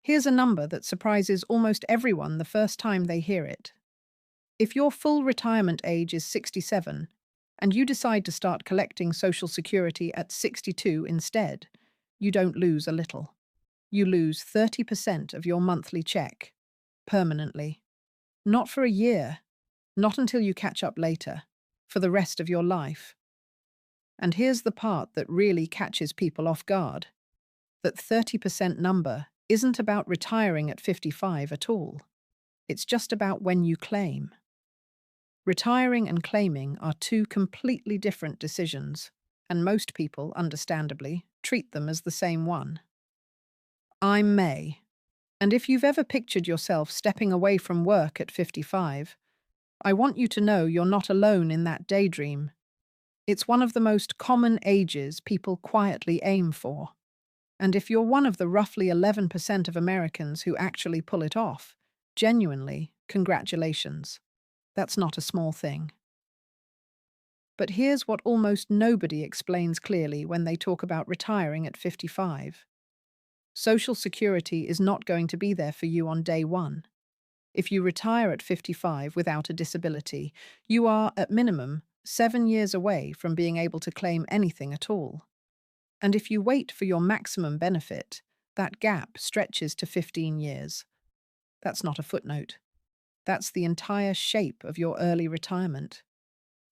Here's a number that surprises almost everyone the first time they hear it. If your full retirement age is 67 and you decide to start collecting Social Security at 62 instead, you don't lose a little. You lose 30% of your monthly check permanently. Not for a year, not until you catch up later, for the rest of your life. And here's the part that really catches people off guard: that 30% number isn't about retiring at 55 at all. It's just about when you claim. Retiring and claiming are two completely different decisions, and most people, understandably, treat them as the same one. I'm May, and if you've ever pictured yourself stepping away from work at 55, I want you to know you're not alone in that daydream. It's one of the most common ages people quietly aim for. And if you're one of the roughly 11% of Americans who actually pull it off, genuinely, congratulations. That's not a small thing. But here's what almost nobody explains clearly when they talk about retiring at 55. Social Security is not going to be there for you on day one. If you retire at 55 without a disability, you are, at minimum, 7 years away from being able to claim anything at all. And if you wait for your maximum benefit, that gap stretches to 15 years. That's not a footnote. That's the entire shape of your early retirement.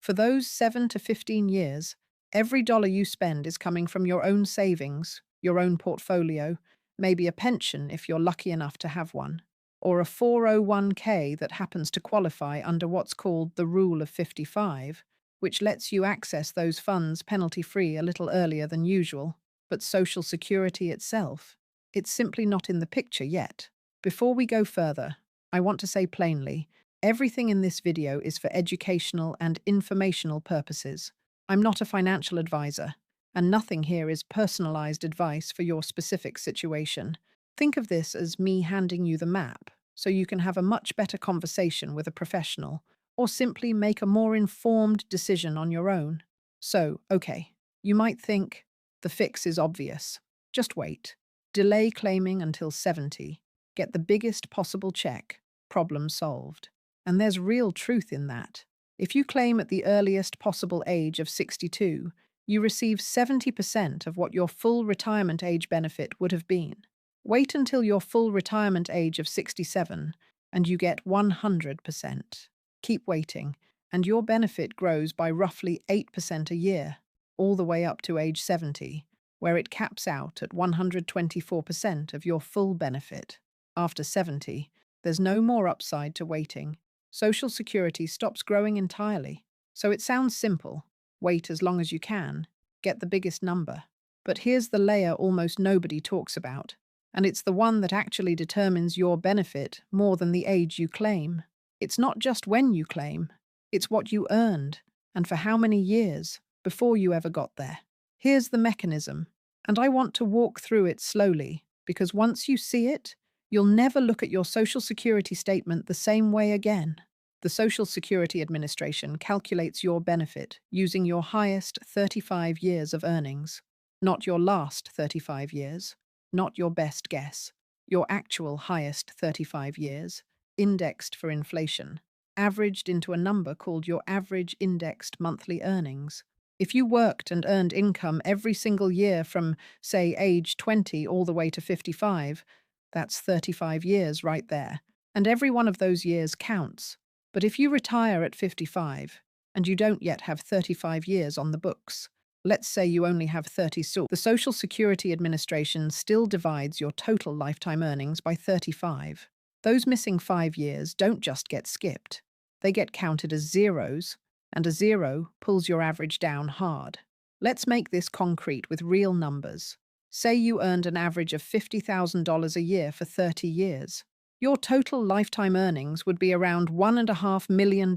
For those 7 to 15 years, every dollar you spend is coming from your own savings, your own portfolio, maybe a pension if you're lucky enough to have one, or a 401k that happens to qualify under what's called the Rule of 55, which lets you access those funds penalty-free a little earlier than usual. But Social Security itself, it's simply not in the picture yet. Before we go further, I want to say plainly, everything in this video is for educational and informational purposes. I'm not a financial advisor, and nothing here is personalized advice for your specific situation. Think of this as me handing you the map, so you can have a much better conversation with a professional, or simply make a more informed decision on your own. So, okay, you might think, the fix is obvious. Just wait. Delay claiming until 70. Get the biggest possible check. Problem solved. And there's real truth in that. If you claim at the earliest possible age of 62, you receive 70% of what your full retirement age benefit would have been. Wait until your full retirement age of 67, and you get 100%. Keep waiting, and your benefit grows by roughly 8% a year, all the way up to age 70, where it caps out at 124% of your full benefit. After 70, there's no more upside to waiting. Social Security stops growing entirely. So it sounds simple. Wait as long as you can. Get the biggest number. But here's the layer almost nobody talks about, and it's the one that actually determines your benefit more than the age you claim. It's not just when you claim, it's what you earned, and for how many years, before you ever got there. Here's the mechanism, and I want to walk through it slowly, because once you see it, you'll never look at your Social Security statement the same way again. The Social Security Administration calculates your benefit using your highest 35 years of earnings, not your last 35 years, not your best guess, your actual highest 35 years, indexed for inflation, averaged into a number called your average indexed monthly earnings. If you worked and earned income every single year from, say, age 20 all the way to 55, that's 35 years right there, and every one of those years counts. But if you retire at 55, and you don't yet have 35 years on the books, let's say you only have 30 so, the Social Security Administration still divides your total lifetime earnings by 35. Those missing 5 years don't just get skipped. They get counted as zeros, and a zero pulls your average down hard. Let's make this concrete with real numbers. Say you earned an average of $50,000 a year for 30 years. Your total lifetime earnings would be around $1.5 million.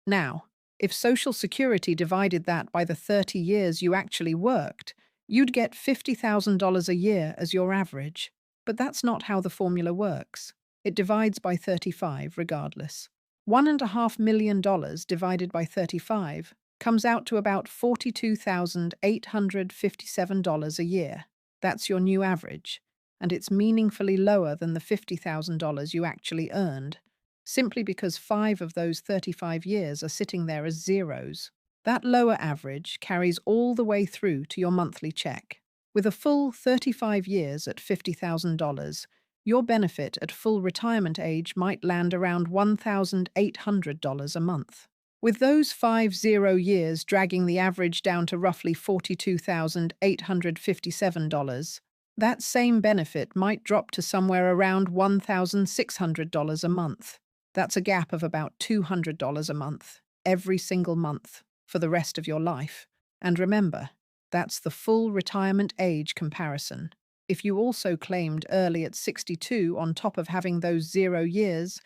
Now, if Social Security divided that by the 30 years you actually worked, you'd get $50,000 a year as your average. But that's not how the formula works. It divides by 35 regardless. $1.5 million divided by 35 comes out to about $42,857 a year. That's your new average. and it's meaningfully lower than the $50,000 you actually earned, simply because 5 of those 35 years are sitting there as zeros. That lower average carries all the way through to your monthly check. With a full 35 years at $50,000, your benefit at full retirement age might land around $1,800 a month. With those 50 years dragging the average down to roughly $42,857, that same benefit might drop to somewhere around $1,600 a month. That's a gap of about $200 a month, every single month, for the rest of your life. And remember, that's the full retirement age comparison. If you also claimed early at 62 on top of having those 0 years,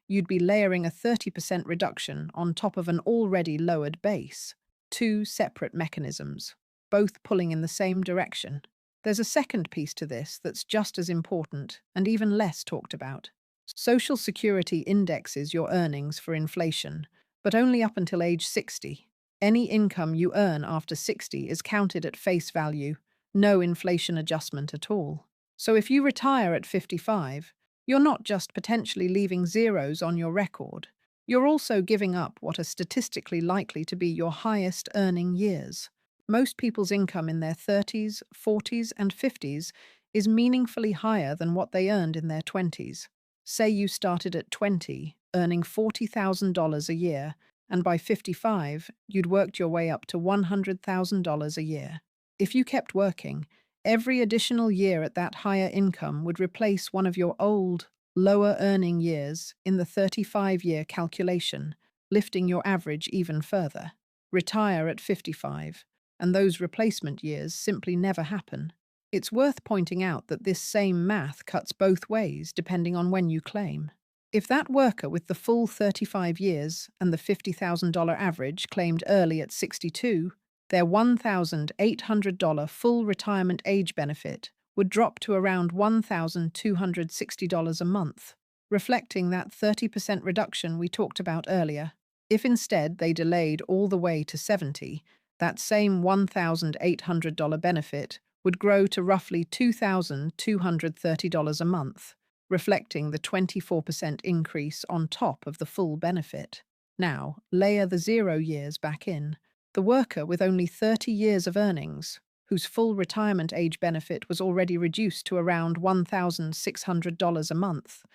you'd be layering a 30% reduction on top of an already lowered base. Two separate mechanisms, both pulling in the same direction. There's a second piece to this that's just as important and even less talked about. Social Security indexes your earnings for inflation, but only up until age 60. Any income you earn after 60 is counted at face value, no inflation adjustment at all. So if you retire at 55, you're not just potentially leaving zeros on your record, you're also giving up what are statistically likely to be your highest earning years. Most people's income in their 30s, 40s, and 50s is meaningfully higher than what they earned in their 20s. Say you started at 20, earning $40,000 a year, and by 55, you'd worked your way up to $100,000 a year. If you kept working, every additional year at that higher income would replace one of your old, lower earning years in the 35-year calculation, lifting your average even further. Retire at 55, and those replacement years simply never happen. It's worth pointing out that this same math cuts both ways depending on when you claim. If that worker with the full 35 years and the $50,000 average claimed early at 62, their $1,800 full retirement age benefit would drop to around $1,260 a month, reflecting that 30% reduction we talked about earlier. If instead they delayed all the way to 70, that same $1,800 benefit would grow to roughly $2,230 a month, reflecting the 24% increase on top of the full benefit. Now, layer the 0 years back in. The worker with only 30 years of earnings, whose full retirement age benefit was already reduced to around $1,600 a month,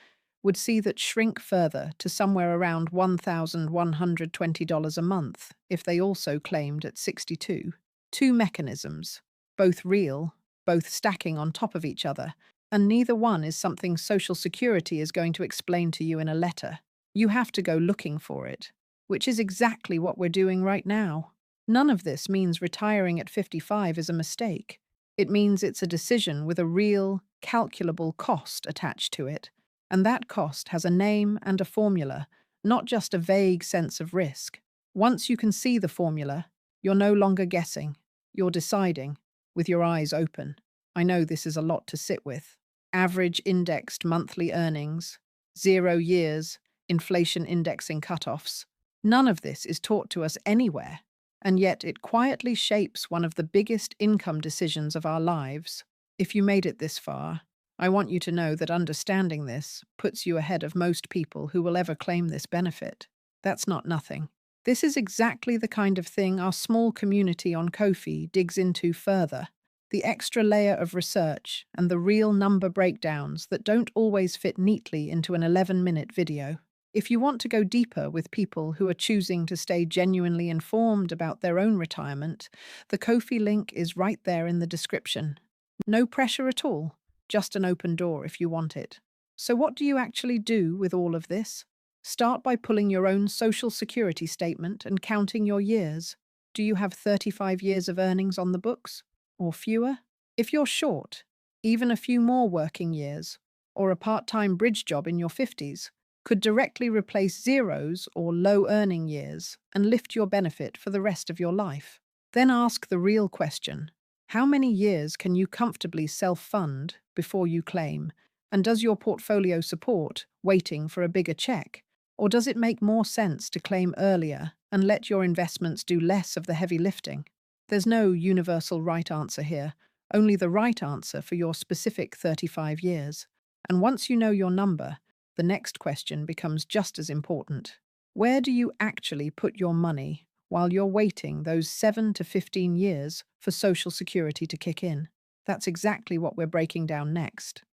would see that shrink further to somewhere around $1,120 a month if they also claimed at 62. Two mechanisms, both real, both stacking on top of each other, and neither one is something Social Security is going to explain to you in a letter. You have to go looking for it, which is exactly what we're doing right now. None of this means retiring at 55 is a mistake. It means it's a decision with a real, calculable cost attached to it, and that cost has a name and a formula, not just a vague sense of risk. Once you can see the formula, you're no longer guessing, you're deciding, with your eyes open. I know this is a lot to sit with. Average indexed monthly earnings, 0 years, inflation indexing cutoffs. None of this is taught to us anywhere, and yet it quietly shapes one of the biggest income decisions of our lives. If you made it this far, I want you to know that understanding this puts you ahead of most people who will ever claim this benefit. That's not nothing. This is exactly the kind of thing our small community on Ko-fi digs into further. The extra layer of research and the real number breakdowns that don't always fit neatly into an 11-minute video. If you want to go deeper with people who are choosing to stay genuinely informed about their own retirement, the Ko-fi link is right there in the description. No pressure at all, just an open door if you want it. So what do you actually do with all of this? Start by pulling your own Social Security statement and counting your years. Do you have 35 years of earnings on the books? Or fewer? If you're short, even a few more working years, or a part-time bridge job in your 50s, could directly replace zeros or low earning years and lift your benefit for the rest of your life. Then ask the real question: how many years can you comfortably self-fund before you claim? And does your portfolio support waiting for a bigger check? Or does it make more sense to claim earlier and let your investments do less of the heavy lifting? There's no universal right answer here, only the right answer for your specific 35 years. And once you know your number, the next question becomes just as important. Where do you actually put your money while you're waiting those 7 to 15 years for Social Security to kick in? That's exactly what we're breaking down next.